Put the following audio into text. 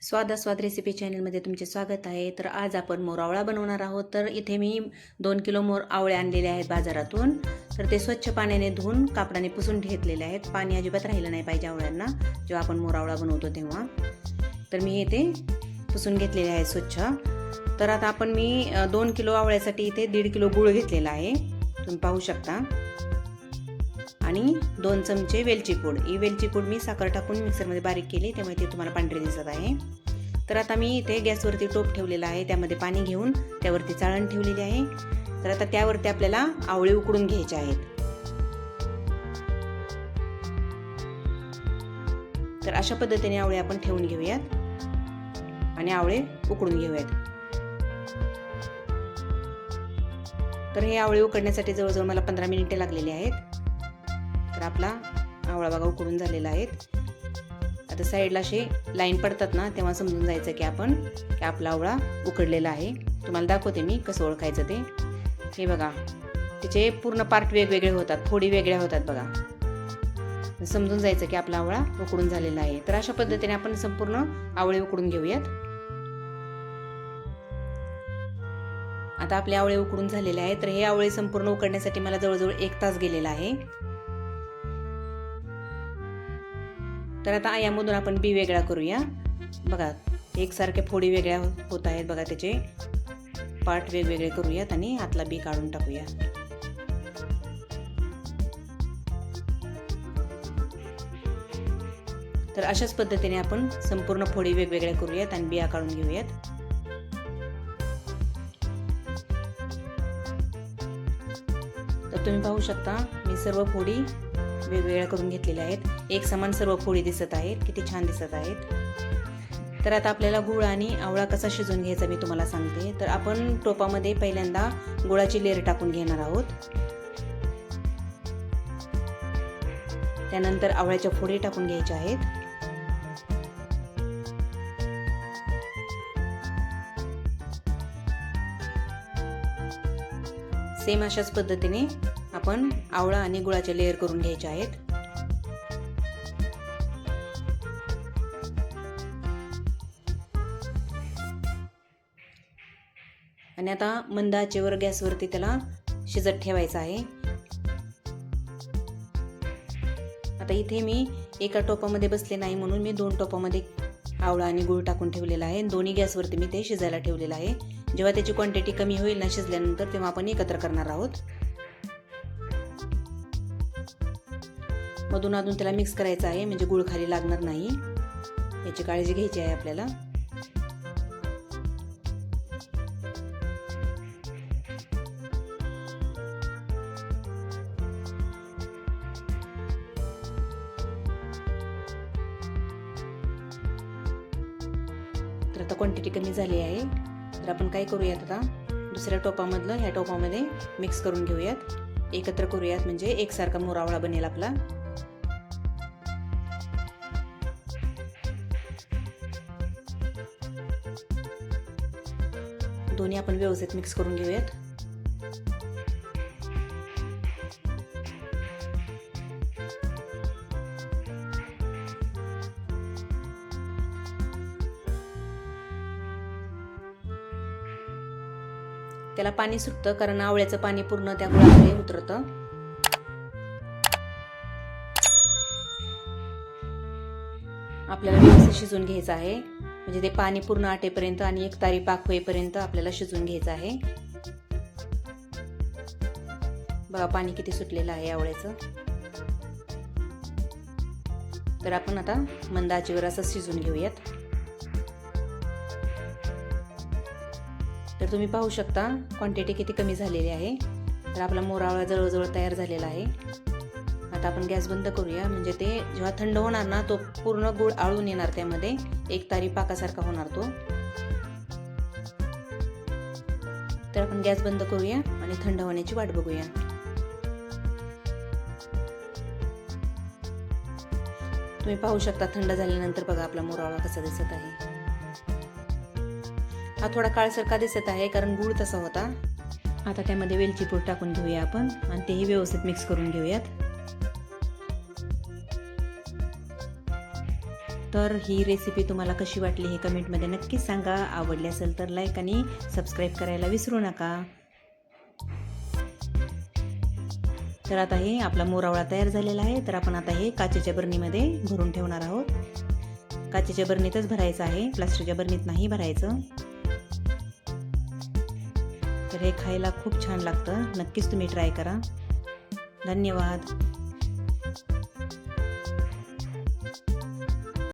स्वाद रेसिपी चॅनलमध्ये तुमचे स्वागत आहे। तर आज आपण मोरावळा बनवणार आहोत। तर इथे मी 2 किलो आवळे आणलेले आहेत बाजारातून। तर ते स्वच्छ पाण्याने धुवून कापडाने पुसून घेतलेले आहेत। पाणी अजिबात राहिलं नाही पाहिजे आवळ्यांना जेव्हा आपण मोरावळा बनवतो तेव्हा। तर मी इथे पुसून घेतलेले आहे स्वच्छ। तर आता आपण मी 2 किलो आवळ्यासाठी इथे 1.5 किलो गूळ घेतलेला आहे, तुम्ही पाहू शकता। आणि 2 चमचे वेलची पूड। ही वेलची पूड मी साखर टाकून मिक्सरमध्ये बारीक केली, त्यामुळे ती तुम्हाला पांढरी दिसत आहे। तर आता मी इथे गॅसवरती टोप ठेवलेला आहे, त्यामध्ये पाणी घेऊन त्यावरती चाळण ठेवलेली आहे। तर आता त्यावरती आपल्याला आवळे उकडून घ्यायचे आहेत। तर अशा पद्धतीने आवळे आपण ठेवून घेऊयात आणि आवळे उकडून घेऊयात। तर हे आवळे उकडण्यासाठी जवळजवळ मला 15 मिनिटे लागलेली आहेत। तर आपला आवळा बघा उकडून झालेला आहे। आता साईडला असे लाईन पडतात ना, तेव्हा समजून जायचं की आपला आवळा उकडलेला आहे। तुम्हाला दाखवते मी कसं ओळखायचं ते। हे बघा, त्याचे पूर्ण पार्ट वेगवेगळे होतात, फोडी वेगळ्या होतात बघा। समजून जायचं की आपला आवळा उकडून झालेला आहे। तर अशा पद्धतीने आपण संपूर्ण आवळे उकडून घेऊयात। आता आपले आवळे उकडून झालेले आहेत। तर हे आवळे संपूर्ण उकडण्यासाठी मला जवळजवळ 1 तास गेलेला आहे। तर आता यामधून आपण बी वेगळा करूया। बघा, एकसारखे फोडी वेगळ्या होत आहेत बघा, त्याचे पार्ट वेगवेगळे करूयात आणि आतला बी काढून टाकूया। तर अशाच पद्धतीने आपण संपूर्ण फोडी वेगवेगळ्या करूयात आणि बिया काढून घेऊयात। तर तुम्ही पाहू शकता मी सर्व फोडी वेगवेगळ्या करून घेतलेल्या आहेत। एक समान सर्व फोडी दिसत आहेत, किती छान दिसत आहेत। तर आता आपल्याला गूळ आणि आवळा कसा शिजवून घ्यायचा मी तुम्हाला सांगते। तर आपण टोपामध्ये पहिल्यांदा गुळाची लेयर टाकून घेणार आहोत। त्यानंतर आवळ्याच्या फोडी टाकून घ्यायच्या आहेत। सेम अशाच पद्धतीने आपण आवळा आणि गुळाचे लेयर करून घ्यायचे आहेत। आणि आता मंद आचेवर गॅसवरती त्याला शिजत ठेवायचं आहे। आता इथे मी एका टोपामध्ये बसले नाही म्हणून मी 2 टोपामध्ये आवळा आणि गूळ टाकून ठेवलेला आहे। दोन्ही गॅसवरती मी ते शिजायला ठेवलेलं आहे। जेव्हा त्याची क्वांटिटी कमी होईल ना शिजल्यानंतर, तेव्हा आपण एकत्र करणार आहोत। मधून अधून त्याला मिक्स करायचं आहे, म्हणजे गूळ खाली लागणार नाही, याची काळजी घ्यायची आहे आपल्याला। तर आता क्वांटिटी कमी झाली आहे। तर आपण काय करूयात, आता दुसऱ्या टोपामधलं ह्या टोपामध्ये मिक्स करून घेऊयात, एकत्र करूयात, म्हणजे एकसारखा मोरावळा बनेल आपला। दोन्ही आपण व्यवस्थित मिक्स करून घेऊयात। त्याला पाणी सुटतं, कारण आवळ्याचं पाणी पूर्ण त्या गुळामध्ये उतरतं। आपल्याला व्यवस्थित शिजवून घ्यायचं आहे, म्हणजे ते पाणी पूर्ण आटेपर्यंत आणि एक तारी पाक होईपर्यंत आपल्याला शिजवून घ्यायचं आहे। बघा पाणी किती सुटलेलं आहे आवळ्याचं। तर आपण आता मंद आचेवर असं शिजवून घेऊयात। तर तुम्ही पाहू शकता क्वांटिटी किती कमी झालेली आहे। तर आपला मोरावळा जवळजवळ तयार झालेला आहे। आता आपण गॅस बंद करूया, म्हणजे ते जेव्हा थंड होणार ना, तो पूर्ण गूळ आळून येणार, त्यामध्ये एक तारी पाकासारखा होणार तो। तर आपण गॅस बंद करूया आणि थंड होण्याची वाट बघूया। तुम्ही पाहू शकता थंड झाल्यानंतर बघा आपला मोरावळा कसा दिसत आहे। हा थोडा काळसर दिसत आहे, कारण गूळ तसा होता। आता त्यामध्ये वेलची पूड टाकून घेऊया आपण आणि तेही व्यवस्थित मिक्स करून घेऊयात। तर ही रेसिपी तुम्हाला कशी वाटली हे कमेंटमध्ये नक्कीच सांगा. आवडली असेल तर लाईक आणि सबस्क्राईब करायला विसरू नका. तर आता हे आपला मोरावळा तयार झालेला आहे. तर आपण आता हे काचेच्या बरणीमध्ये भरून ठेवणार आहोत. काचेच्या बरणीतच भरायचं आहे, प्लास्टिकच्या बरणीत नाही भरायचं. तर हे खायला खूप छान लागतं. नक्कीच तुम्ही ट्राय करा. धन्यवाद.